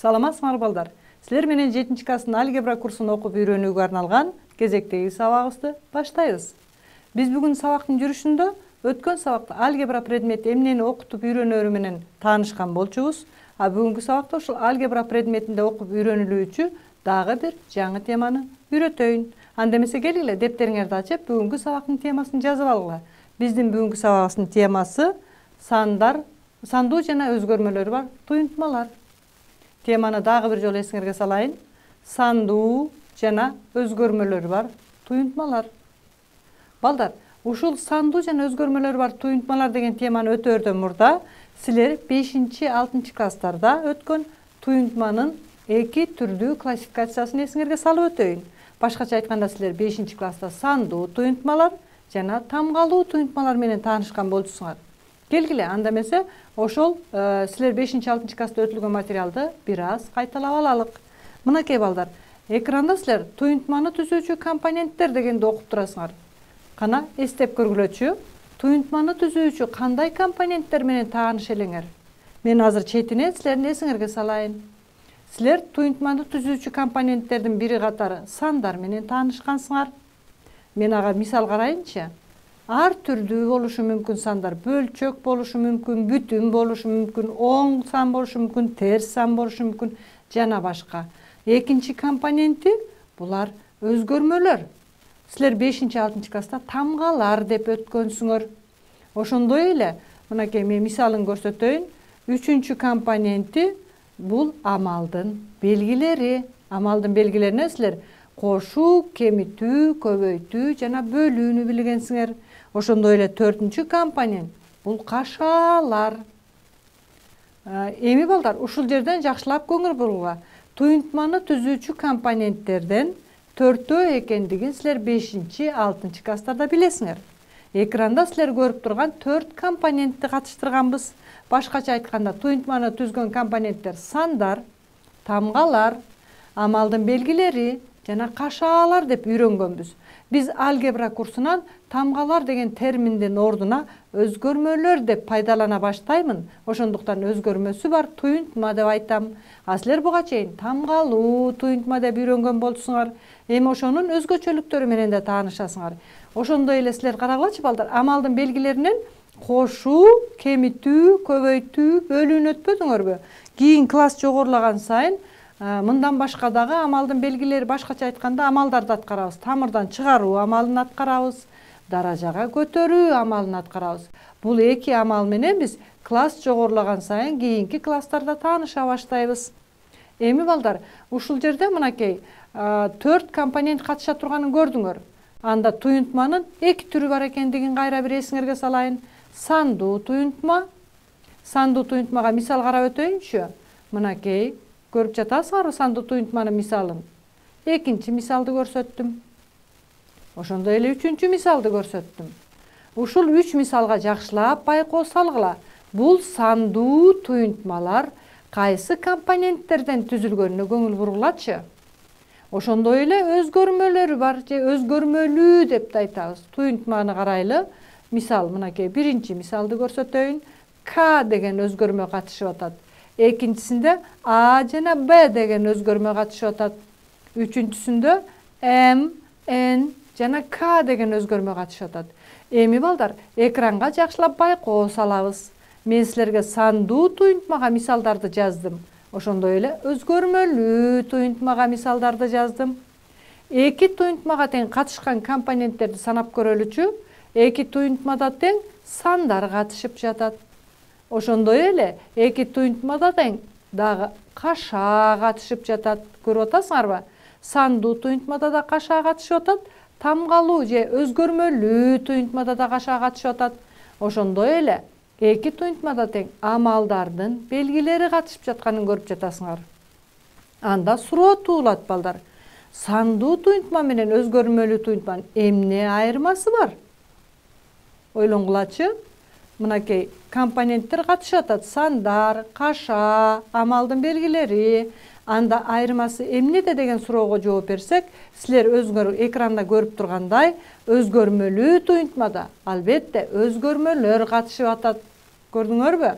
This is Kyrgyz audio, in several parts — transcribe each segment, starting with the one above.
Саламатсыңар балдар. Силер менен 7-класстын алгебра курсун окуп үйрөнүүгө арналган кезектеги сабагыбызды баштайбыз. Биз бүгүн сабактын жүрүшүндө өткөн сабакта алгебра предмети эмнени окутуп үйрөнөөрү менен таанышкан болчубуз. А бүгүнкү сабакта ушул алгебра предметинде окуп үйрөнүлүүчү дагы бир жаңы теманы үйрөтөйүн. Анда эмесе келгиле дептериңерди ачып, бүгүнкү сабактын темасын жазып алгыла. Биздин бүгүнкү сабагыбыздын темасы сандар, сандуу жана өзгөрмөлөрү бар туюнтмалар. Теманы дагы бир жолу эсиңерге салайын. Сандуу жана өзгөрмөлөрү бар туюнтмалар. Балдар, ушул сандуу жана өзгөрмөлөрү бар туюнтмалар деген теманы өтөөрдөн мурда силер 5-6 класстарда өткөн туюнтманын эки түрдүү классификациясын эсиңерге салып өтөйүн. Башкача айтканда силер 5-класста сандуу туюнтмалар жана тамгалуу туюнтмалар менен таанышкан болчусуңар. Келгиле, анда эмесе ошол силер 5-6 класста өтүлгөн материалды бир аз кайталап алалык. Мынакей балдар, экранда силер туюнтманы түзүүчү компоненттер дегенди окуп турасыңар. Кана эстеп көргүлөчү. Туюнтманы түзүүчү кандай компоненттер менен тааныш элеңер? Мен азыр четинен силердин эсиңерге салайын. Силер туюнтманы түзүүчү компоненттердин бири катары сандар менен таанышкансыңар. Мен ага мисал карайынчы. Ар түрдүү болушу мүмкүн сандар, бөлчөк болушу мүмкүн, бүтүн болушу мүмкүн, оң сан болушу мүмкүн, терс сан болушу мүмкүн жана башка. Экинчи компоненти булар өзгөрмөлөр. Силер 5-6 класста тамгалар деп өткөнсүңөр. Ошондой эле, мынакей мен мисалын көрсөтөйүн. Үчүнчү компоненти бул амалдын белгилери. Амалдын белгилерине силер кошуу, кемитүү, көбөйтүү жана бөлүүнү билгенсиңер. Ошондой эле 4-чү компонент бул кашаалар. Эми балдар, ушул жерден жакшылап көңүл бурууга. Туюнтманы түзүүчү компоненттерден 4 экендигин силер 5-6 класстарда билесиңер. Экранда силер көрүп турган 4 компонентти катыштырганбыз. Башкача айтканда, туюнтманы түзгөн компоненттер сандар, тамгалар, амалдын белгилери жана кашаалар деп үйрөнгөнбүз. Биз алгебра курсунан тамгалар деген терминдин ордуна өзгөрмөлөр деп пайдалана баштаймын. Ошондуктан өзгөрмөсү бар туюнтма деп айтам. А силер буга чейин тамгалуу туюнтма деп үйрөнгөн болчусуңар. Эми ошонун өзгөчөлүктөрү менен да таанышасыңар. Ошондой эле силер карагылачы балдар, амалдын белгилеринен кошуу, кемитүү, көбөйтүү, бөлүүнү өтпөдүңөрбү? Кийин класс жогорулаган сайын мындан башка дагы амалдын белгилери, башкача айтканда амалдарды аткарабыз. Тамырдан чыгаруу амалын аткарабыз, даражага көтөрүү амалын аткарабыз. Бул эки амал менен биз класс жогорулаган сайын кийинки класстарда тааныша баштайбыз. Эми балдар, ушул жерде мынакей 4 компонент катыша турганын көрдүңөр. Анда туюнтманын эки түрү бар экендигин кайра бир эсиңерге салайын. Сандуу туюнтма. Сандуу туюнтмага мисал карап өтөйүнчү. Мынакей көрүп жатасыңарбы сандуу туюнтманын мисалын? Экинчи мисалды көрсөттүм. Ошондой эле үчүнчү мисалды көрсөттүм. Ушул 3 мисалга жакшылап байкоо салгыла. Бул сандуу туюнтмалар кайсы компоненттерден түзүлгөнүнө көңүл бургулачы. Ошондой эле өзгөрмөлөрү бар, же өзгөрмөлүү деп да айтабыз. Туюнтманы карайлы. Мисал, мынакей биринчи мисалды көрсөтөйүн. К деген өзгөрмө катышып атат. Экинчисинде А жана Б деген өзгөрмө катышып атат. Үчүнчүсүндө М, Н жана К деген өзгөрмө катышып атат. Эми балдар, экранга жакшылап байкоо салабыз. Мен силерге сандуу туюнтмага мисалдарды жаздым. Ошондой эле өзгөрмөлүү туюнтмага мисалдарды жаздым. Эки туюнтмага тең катышкан компоненттерди санап көрөлүчү. Эки туюнтмада тең сандар катышып жатат. Ошондой эле эки туюнтмада тең дагы кашаа катышып жатат. Көрүп атасыңарбы? Сандуу туюнтмада да кашаа катышып атат. Тамгалуу же өзгөрмөлүү туюнтмада да кашаа катышып атат. Ошондой эле эки туюнтмада тең амалдардын белгилери катышып жатканын көрүп жатасыңар. Анда суроо туулат балдар. Сандуу туюнтма менен өзгөрмөлүү туюнтманын эмне айырмасы бар? Ойлонгулачы. Мынакей компоненттер катышып атат. Сандар, кашаа, амалдын белгилери. Анда айырмасы эмнеде деген суроого жооп берсек, силер экранда көрүп тургандай, өзгөрмөлүү туюнтмада албетте өзгөрмөлөр катышып атат. Көрдүңөрбү?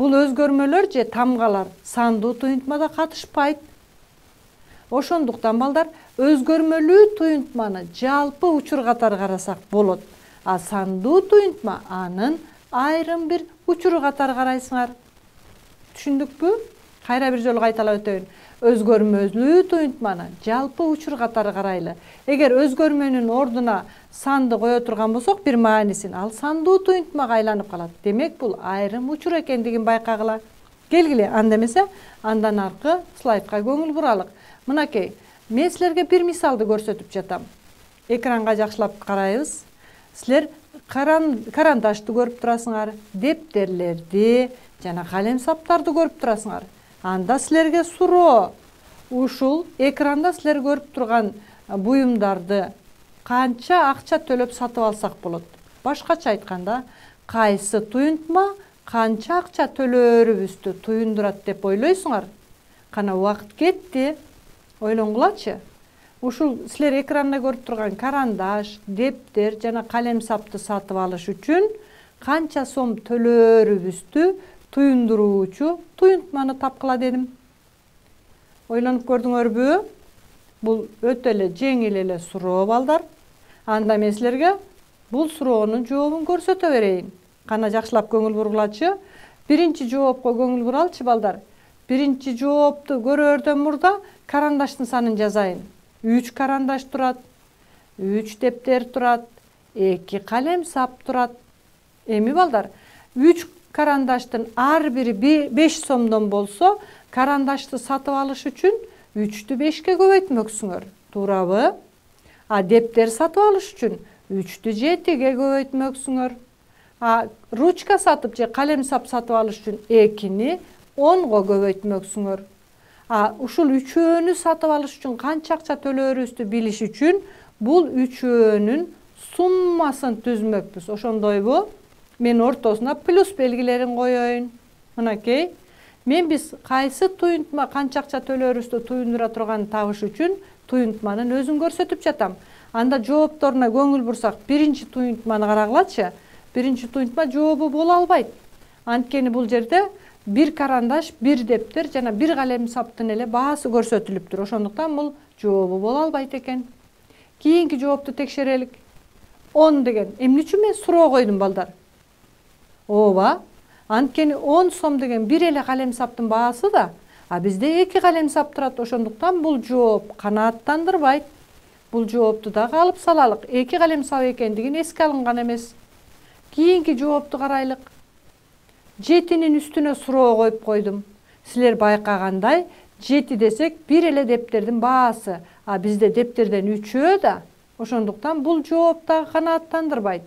Бул өзгөрмөлөр же тамгалар сандуу туюнтмада катышпайт. Ошондуктан балдар өзгөрмөлүү туюнтманы жалпы учур катары карасак болот. А сандуу туюнтма анын айрым бир учуру катары карайсыңар. Түшүндүкпү? Кайра бир жолу кайталап өтөйүн. Өзгөрмөлүү туюнтманы жалпы учур катары карайлы. Эгер өзгөрмөнүн ордуна санды кое турган болсок, бир маанисин ал сандуу туюнтмага айланып калат. Демек бул айрым учур экендигин байкагыла. Келгиле, анда эмесе андан аркы слайдка көңүл буралык. Мынакей, мен силерге бир мисалды көрсөтүп жатам. Экранга жакшылап карайбыз. Силер карандашты көрүп турасыңар, дептерлерди жана калем саптарды көрүп турасыңар. Анда силерге суроо. Ушул экранда силер көрүп турган буюмдарды канча акча төлөп сатып алсак болот? Башкача айтканда, кайсы туюнтма канча акча төлөөрүбүздү туюндурат деп ойлойсуңар? Кана убакыт кетти. Ойлонгулачы. Ушул силер экранда көрүп турган карандаш, дептер жана калем сапты сатып алыш үчүн канча сом төлөөрүбүздү туюндуруучу туюнтманы тапкыла дедим. Ойлонуп көрдүңөрбү? Бул өтө эле жеңил эле суроо балдар. Анда мен силерге бул суроонун жообун көрсөтө берейин. Кана жакшылап көңүл бургулачы. Биринчи жоопко көңүл буралчы балдар. Биринчи жоопту көрөрдөн мурда карандаштын санын жазайын. 3 карандаш турат, 3 дептер турат, 2 калем сап турат. Эми балдар, 3 карандаштын ар бири 5 сомдон болсо, карандашты сатып алыш үчүн 3-тү 5-ке көбөйтмөксүңөр. Туурабы? А дептер сатып алыш үчүн 3-тү 7-ге көбөйтмөксүңөр. А ручка сатып же калем сап сатып алыш үчүн 2-ни 10-го көбөйтмөксүңөр. А ушул үчөөнү сатып алыш үчүн канча акча төлөөрүбүздү билиш үчүн бул үчөөнүн суммасын түзмөкпүз. Ошондойбу? Мен ортосуна плюс белгилерин коеюн. Мынакей. Мен биз кайсы туюнтма канча акча төлөөрүбүздү туюндура турганын табыш үчүн туюнтманын өзүн көрсөтүп жатам. Анда жоопторуна көңүл бурсак, биринчи туюнтманы карагылачы. Биринчи туюнтма жообу боло албайт. Анткени бул жерде бир карандаш, бир дептер жана бир калем саптын эле баасы көрсөтүлүптүр. Ошондуктан бул жообу боло албайт экен. Кийинки жоопту текшерелик. 10 деген. Эмне үчүн мен суроо койдум балдар? Ооба. Анткени 10 сом деген бир эле калем саптын баасы да, а бизде 2 калем сап турат. Ошондуктан бул жооп канааттандырбайт. Бул жоопту дагы алып салалык. 2 калем сап экендигин эске алынган эмес. Кийинки жоопту карайлык. 7-нин үстүнө суроо коюп койдум. Силер байкагандай, 7 десек бир эле дептердин баасы, а бизде дептерден 3-өө да. Ошондуктан бул жооп дагы канааттандырбайт.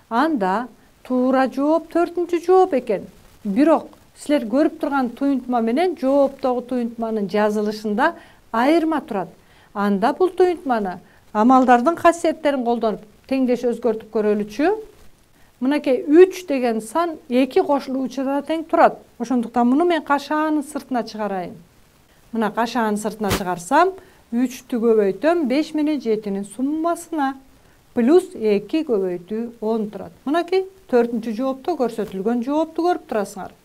Анда туура жооп 4-нчү жооп экен. Бирок силер көрүп турган туюнтма менен жооптогу туюнтманын жазылышында айырма турат. Анда бул туюнтманы амалдардын касиеттерин колдонуп теңдеш өзгөртүп көрөлүчү. Мынакей 3 деген сан 2 кошулуучуда тең турат. Ошондуктан муну мен кашаанын сыртына чыгарайын. Мына кашаанын сыртына чыгарсам, 3-тү көбөйтөм 5 менен 7-нин суммасына. Плюс 2 көбөйтүү 10 турат. Мынакей 4-нчү жоопто көрсөтүлгөн жоопту көрүп турасыңар.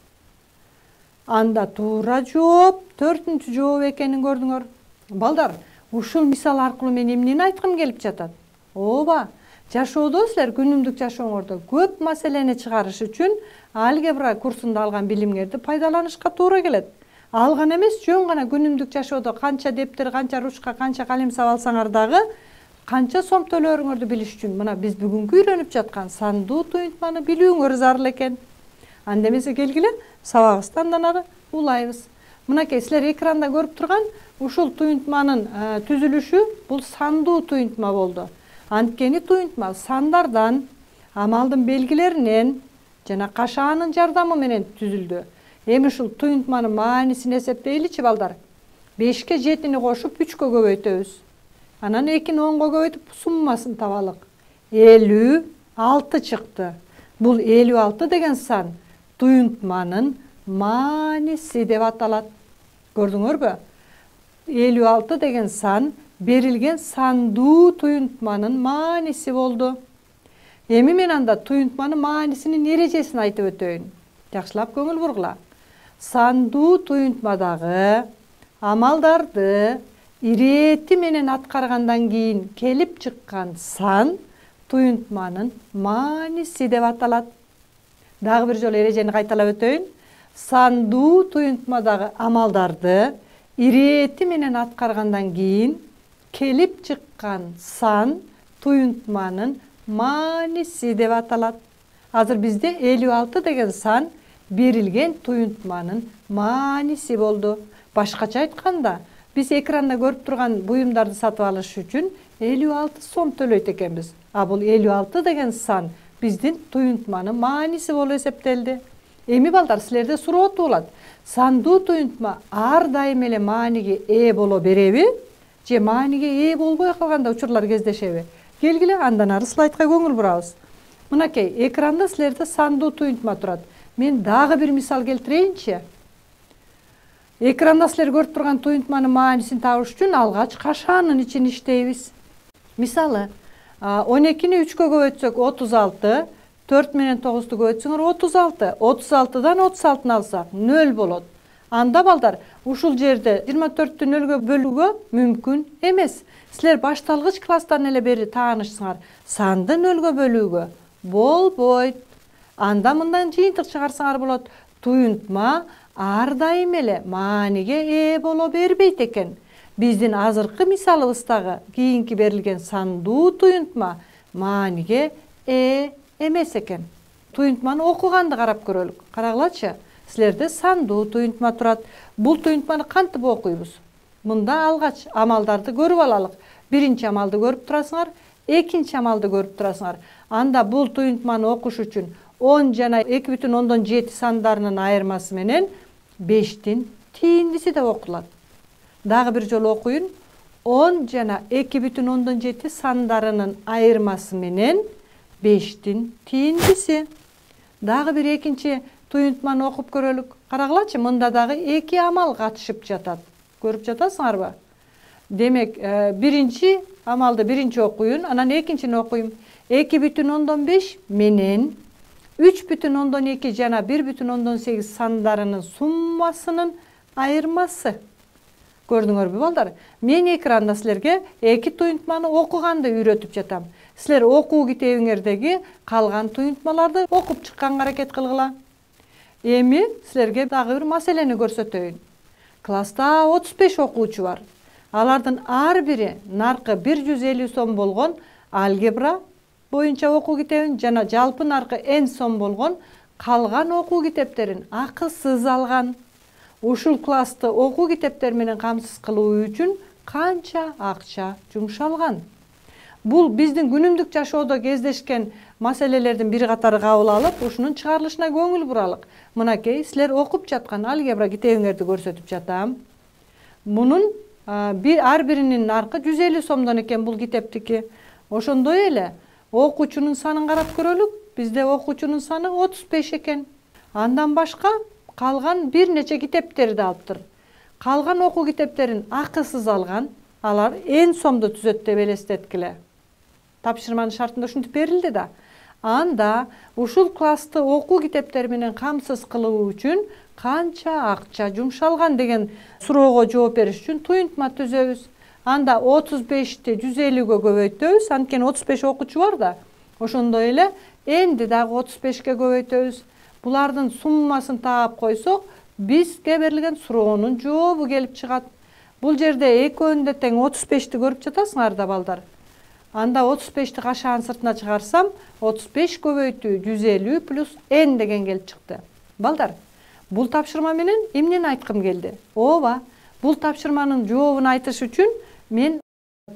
Анда туура жооп 4-нчү жооп экенин көрдүңөр. Балдар, ушул мисал аркылуу мен эмнени айткым келип жатат? Ооба, жашоодо силер күнүмдүк жашооңордо көп маселени чыгарыш үчүн алгебра курсунда алган билимдерди пайдаланышка туура келет. Алган эмес, жөн гана күнүмдүк жашоодо канча дептер, канча ручка, канча калем сап алсаңар дагы канча сом төлөөрүңөрдү билиш үчүн мына биз бүгүнкү үйрөнүп жаткан сандуу туюнтманы билүүңөр зарыл экен. Анда эмесе келгиле, сабагыбызды андан ары улайбыз. Мынакей силер экранда көрүп турган ушул туюнтманын түзүлүшү бул сандуу туюнтма болду. Анткени туюнтма сандардан, амалдын белгилеринен жана кашаанын жардамы менен түзүлдү. Эми ушул туюнтманын маанисин эсептейличи балдар. 5-ке 7-ни кошуп 3-кө көбөйтөбүз. Анан 2-ни 10-го көбөйтүп суммасын табалык. 56 чыкты. Бул 56 деген сан туюнтманын мааниси деп аталат. Көрдүңөрбү? 56 деген сан берилген сандуу туюнтманын мааниси болду. Эми мен анда туюнтманын маанисинин эрежесин айтып өтөйүн. Жакшылап көңүл бургула. Сандуу туюнтмадагы амалдарды ирети менен аткаргандан кийин келип чыккан сан туюнтманын мааниси деп аталат. Дагы бир жолу эрежени кайталап өтөйүн. Сандуу туюнтмадагы амалдарды ирети менен аткаргандан кийин келип чыккан сан туюнтманын мааниси деп аталат. Азыр бизде 56 деген сан берилген туюнтманын мааниси болду. Башкача айтканда, биз экранда көрүп турган буюмдарды сатып алыш үчүн 56 сом төлөйт экенбиз. А бул 56 деген сан биздин туюнтманын мааниси болуп эсептелди. Эми балдар, силерде суроо туулат. Сандуу туюнтма ар дайым эле мааниге ээ боло береби? Же мааниге ээ болбой калганда учурлар кездешеби? Келгиле, андан ары слайдка көңүл бурабыз. Мынакей, экранда силерде сандуу туюнтма турат. Мен дагы бир мисал келтирейинчи. Экранда силер көрүп турган туюнтманын маанисин табыш үчүн алгач кашаанын ичин иштейбиз. Мисалы, 12-ни 3-кө көбөйтсөк 36, 4 менен 9-ту көбөйтсөңөр 36. 36-дан 36-ны алсак 0 болот. Анда балдар, ушул жерде 24-тү 0-гө бөлүүгө мүмкүн эмес. Силер башталгыч класстан эле бери таанышсыңар. Санды 0-гө бөлүүгө болбойт. Анда мындан жыйынтык чыгарсаңар болот. Туюнтма ар дайым эле мааниге ээ боло бербейт экен. Биздин азыркы мисалыбыздагы кийинки берилген сандуу туюнтма мааниге ээ эмес экен. Туюнтманы окуганды карап көрөлүк. Карагылачы. Силерде сандуу туюнтма турат. Бул туюнтманы кантип окуйбуз? Мында алгач амалдарды көрүп алалык. Биринчи амалды көрүп турасыңар, экинчи амалды көрүп турасыңар. Анда бул туюнтманы окуш үчүн 10 жана 2,7 сандарынын айырмасы менен 5-тин тийиндиси деп окулат. Дагы бир жолу окуйун. 10 жана 2,7 сандарынын айырмасы менен 5-тин тийиндиси. Дагы бир экинчи туюнтманы окуп көрөлүк. Карагылачы, мында дагы 2 амал катышып жатат. Көрүп жатасыңарбы? Демек, биринчи амалды биринчи окуйун, анан экинчини окуйм. 2,5 менен 3,2 жана 1,8 сандарынын суммасынын айырмасы. Көрдүңөрбү балдар? Мен экранда силерге 2 туюнтманы окуганды үйрөтүп жатам. Силер окуу китебиңердеги калган туюнтмаларды окуп чыкканга аракет кылгыла. Эми силерге дагы бир маселени көрсөтөйүн. Класста 35 окуучу бар. Алардын ар бири наркы 150 сом болгон алгебра боюнча окуу китебин жана жалпы наркы n сом болгон калган окуу китептерин акысыз алган. Ушул классты окуу китептер менен камсыз кылуу үчүн канча акча жумшалган? Бул биздин күнүмдүк жашоодо кездешкен маселелердин бир катары кабыл алып, ушунун чыгарылышына көңүл буралык. Мынакей, силер окуп жаткан алгебра китебиңерди көрсөтүп жатам. Мунун ар биринин наркы 150 сомдон экен бул китептики. Ошондой эле окуучунун санын карап көрөлүк. Бизде окуучунун саны 35 экен. Андан башка калган бир нече китептерди алыптыр. Калган окуу китептерин акысыз алган, алар n сомду түзөт деп элестеткиле. Тапшырманын шартында ушинтип берилди да. Анда ушул классты окуу китептери менен камсыз кылуу үчүн канча акча жумшалган деген суроого жооп бериш үчүн туюнтма түзөбүз. Анда 35-ти 150-гө көбөйтөбүз, анткени 35 окуучу бар да. Ошондой эле энди дагы 35-ке көбөйтөбүз. Булардын суммасын таап койсок, бизге берилген суроонун жообу келип чыгат. Бул жерде экөөнү тең 35-ти көрүп жатасыңар да балдар. Анда 35-ти кашаанын сыртына чыгарсам, 35 көбөйтүү 150 плюс n деген келип чыкты. Балдар, бул тапшырма менен эмнени айткым келди? Ооба, бул тапшырманын жообун айтыш үчүн мен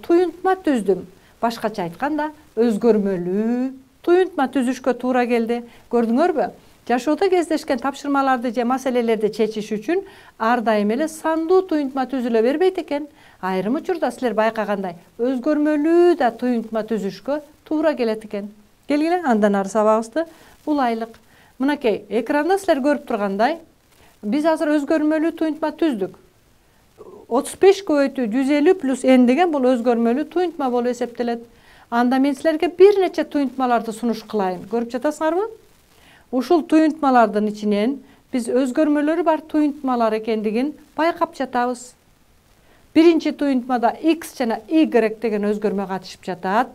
туюнтма түздүм. Башкача айтканда, өзгөрмөлүү туюнтма түзүшкө туура келди. Көрдүңөрбү? Жашоодо кездешкен тапшырмаларды же маселелерди чечиш үчүн ар дайым эле сандуу туюнтма түзүлө бербейт экен. Айрым учурда силер байкагандай өзгөрмөлүү да туюнтма түзүшкө туура келет экен. Келгиле, андан ары сабагыбызды улайлык. Мынакей, экранда силер көрүп тургандай, биз азыр өзгөрмөлүү туюнтма түздүк. 35 көбөйтүү 150 плюс n деген бул өзгөрмөлүү туюнтма болуп эсептелет. Анда мен силерге бир нече туюнтмаларды сунуш кылайын. Көрүп жатасыңарбы? ушул туюнтмалардын ичинен биз өзгөрмөлөрү бар туюнтмалар экендигин байкап жатабыз. Биринчи туюнтмада x жана y деген өзгөрмө катышып жатат.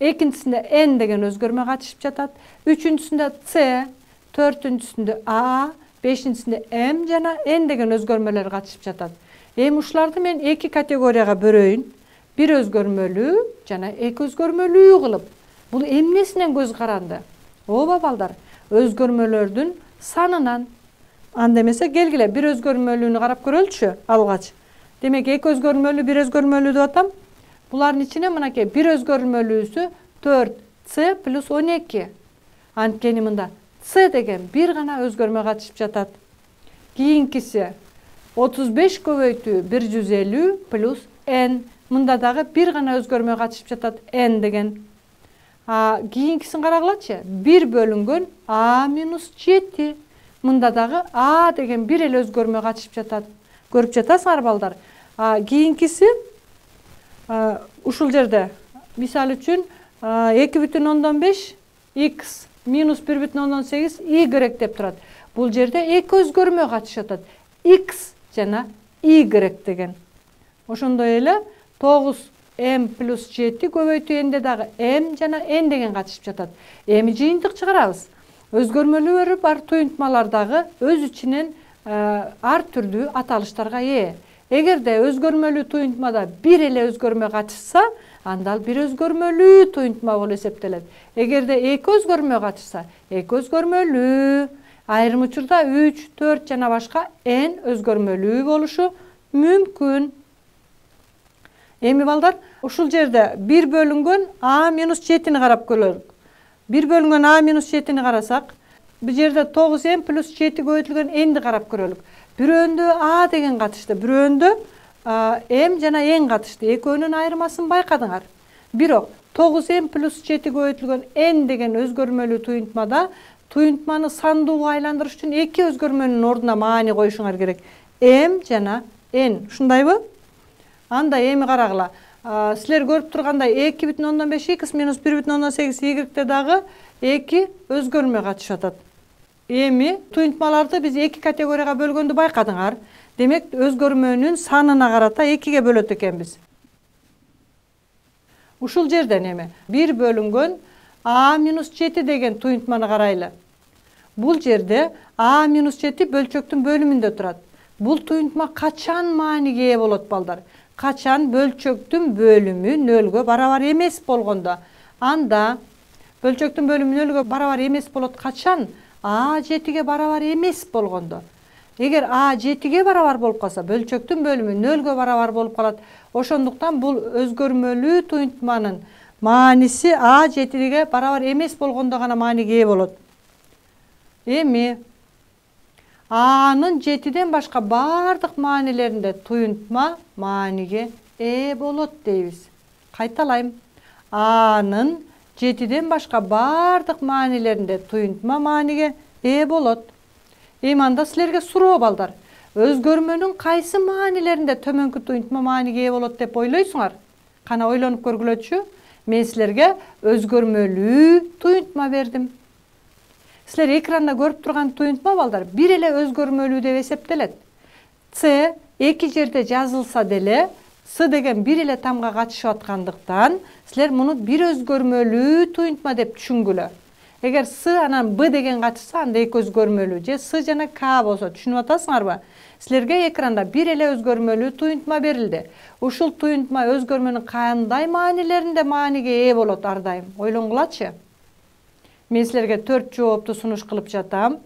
Экинчисинде n деген өзгөрмө катышып жатат. Үчүнчүсүндө c, төртүнчүсүндө a, бешинчисинде m жана n деген өзгөрмөлөр катышып жатат. Эми ушуларды мен эки категорияга бөлөйүн. Бир өзгөрмөлүү жана эки өзгөрмөлүү кылып. Бул эмнесинен көз каранды? Ооба балдар, өзгөрмөлөрдүн санынан. Анда эмесе келгиле бир өзгөрмөлүүнү карап көрөлүчү алгач. Демек эки өзгөрмөлүү, бир өзгөрмөлүү деп атам. Булардын ичинен мынакей бир өзгөрмөлүүсү 4c плюс 12. Анткени мында c деген бир гана өзгөрмө катышып жатат. Кийинкиси 35 көбөйтүү 150 плюс n. Мында дагы бир гана өзгөрмө катышып жатат n деген. Кийинкисин карагылачы. 1 бөлүнгөн a минус 7. Мында дагы a деген бир эле өзгөрмө катышып жатат. Көрүп жатасыңар балдар. Кийинкиси ушул жерде мисал үчүн 2,5 x минус 1,8 y деп турат. Бул жерде эки өзгөрмө катышып жатат. X жана y деген. Ошондой эле 9m плюс 7 көбөйтүү энде дагы m жана n деген катышып жатат. Эми жыйынтык чыгарабыз. Өзгөрмөлөрү бар туюнтмалар дагы өз ичинен ар түрдүү аталыштарга ээ. Эгерде өзгөрмөлүү туюнтмада бир эле өзгөрмө катышса, анда ал бир өзгөрмөлүү туюнтма болуп эсептелет. Эгерде эки өзгөрмө катышса, эки өзгөрмөлүү. Айрым учурда 3, 4 жана башка n өзгөрмөлүү болушу мүмкүн. Эми балдар, ушул жерде 1 бөлүнгөн a минус 7-ни карап көрөлүк. 1 бөлүнгөн a минус 7-ни карасак, бул жерде 9m плюс 7 көбөйтүлгөн n-ди карап көрөлүк. Бирөөндө a деген катышты, бирөөндө m жана n катышты. Экөөнүн айырмасын байкадыңар. Бирок 9m плюс 7 көбөйтүлгөн n деген өзгөрмөлүү туюнтмада туюнтманы сандууга айландырыш үчүн эки өзгөрмөнүн ордуна маани коюшуңар керек. M жана n. Ушундайбы? Анда эми карагыла. Силер көрүп тургандай 2,5 x минус 1,8 y дагы эки өзгөрмө катышып атат. Эми туюнтмаларды биз эки категорияга бөлгөндү байкадыңар. Демек өзгөрмөнүн санына карата экиге бөлөт экенбиз. Ушул жерден эми 1 бөлүнгөн a минус 7 деген туюнтманы карайлы. Бул жерде a минус 7 бөлчөктүн бөлүмүндө турат. Бул туюнтма качан мааниге ээ болот балдар? Качан бөлчөктүн бөлүмү 0-гө барабар эмес болгондо. Анда бөлчөктүн бөлүмү 0-гө барабар эмес болот качан? a 7-ге барабар эмес болгондо. Эгер a 7-ге барабар болуп калса, бөлчөктүн бөлүмү 0-гө барабар болуп калат. Ошондуктан бул өзгөрмөлүү туюнтманын мааниси a 7-ге барабар эмес болгондо гана мааниге ээ болот. Эми a'нын 7-ден башка бардык маанилеринде туюнтма мааниге ээ болот дейбиз. Кайталайм. A'нын 7-ден башка бардык маанилеринде туюнтма мааниге ээ болот. Эми анда силерге суроо балдар. Өзгөрмөнүн кайсы маанилеринде төмөнкү туюнтма мааниге ээ болот деп ойлойсуңар? Кана ойлонуп көргүлөчү. Мен силерге өзгөрмөлүү туюнтма бердим. Силер экранда көрүп турган туюнтма балдар бир эле өзгөрмөлүү деп эсептелет. C эки жерде жазылса деле, S деген бир эле тамга катышып аткандыктан, силер муну бир өзгөрмөлүү туюнтма деп түшүнгүлө. Эгер S анан B деген катышса, анда эки өзгөрмөлүү. Же S жана K болсо, түшүнүп атасыңарбы? Силерге экранда бир эле өзгөрмөлүү туюнтма берилди. Ушул туюнтма өзгөрмөнүн кандай маанилеринде мааниге ээ болот ар дайым? Ойлонгулачы. Мен силерге 4 жоопту сунуш кылып жатам.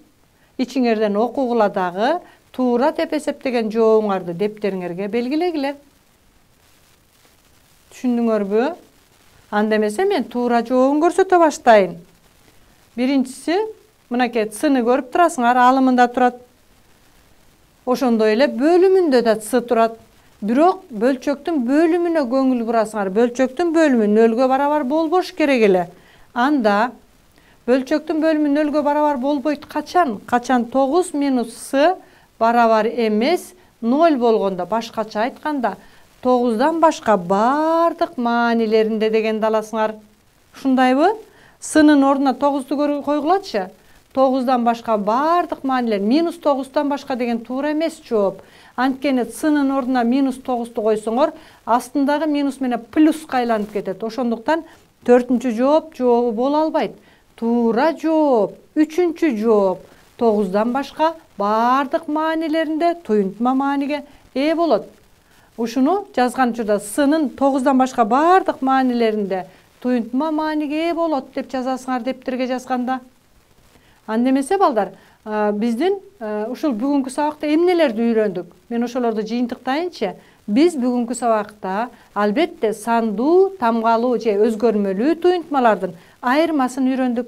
Ичиңерден окугула дагы туура деп эсептеген жообуңарды дептериңерге белгилегиле. Түшүндүңөрбү? Анда эмесе мен туура жообун көрсөтө баштайын. Биринчиси, мынакей С-ны көрүп турасыңар, алымында турат. Ошондой эле бөлүмүндө да С турат. Бирок бөлчөктүн бөлүмүнө көңүл бурасыңар. Бөлчөктүн бөлүмү 0-гө барабар болбош керек эле. Анда бөлчөктүн бөлүмү 0-гө барабар болбойт качан? Качан 9 минус С барабар эмес 0 болгондо. Башкача айтканда 9-дан башка бардык маанилеринде дегенди аласыңар. Ушундайбы? С-нын ордуна 9-ту койгулачы. 9'dan başka bardык маанилер. -9'dan başka деген туура эмес жооп. Анткени сынын ордуна -9'ду койсоңор, астындагы минус менен плюска айланып кетет. Ошондуктан 4-чү жообу боло албайт. Туура жооп 3-чү жооп 9'dan başka бардык маанилеринде туюнтма мааниге ээ болот. Ушуну жазган учурда сынын 9'dan başka бардык маанилеринде туюнтма мааниге ээ болот деп жазасыңар дептерге жазганда. Анда эмесе балдар, биздин ушул бүгүнкү сабакта эмнелерди үйрөндүк? Мен ошолорду жыйынтыктайынчы, биз бүгүнкү сабакта албетте сандуу, тамгалуу же өзгөрмөлүү туюнтмалардын айырмасын үйрөндүк.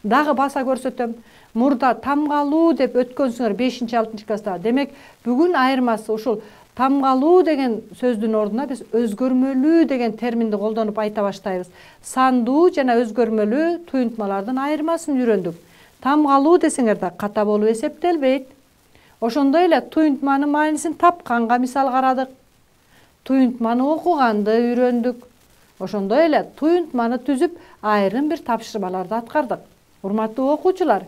Дагы баса көрсөтөм. Мурда тамгалуу деп өткөнсүңөр 5-6 класста. Демек, бүгүн айырмасы ушул тамгалуу деген сөздүн ордуна биз өзгөрмөлүү деген терминди колдонуп айта баштайбыз. Сандуу жана өзгөрмөлүү туюнтмалардын айырмасын үйрөндүк. Тамгалуу десеңер да ката болуп эсептелбейт. Ошондой эле туюнтманын маанисин тапканга мисал карадык. Туюнтманы окуганды үйрөндүк. Ошондой эле туюнтманы түзүп айрым бир тапшырмаларды аткардык. Урматтуу окуучулар,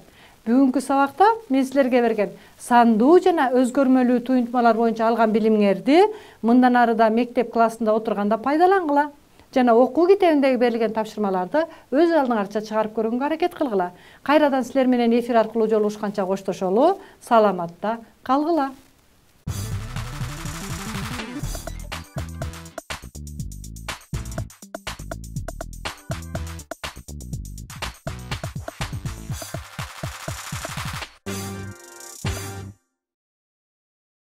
бүгүнкү сабакта мен силерге берген сандуу жана өзгөрмөлүү туюнтмалар боюнча алган билимиңерди мындан арыда мектеп классында отурганда пайдалангыла. Жана окуу китебиндеги берилген тапшырмаларды өз алдыңарча чыгарып көргөнгө аракет кылгыла. Кайрадан силер менен эфир аркылуу жолугушканча коштошолу, саламатта калгыла.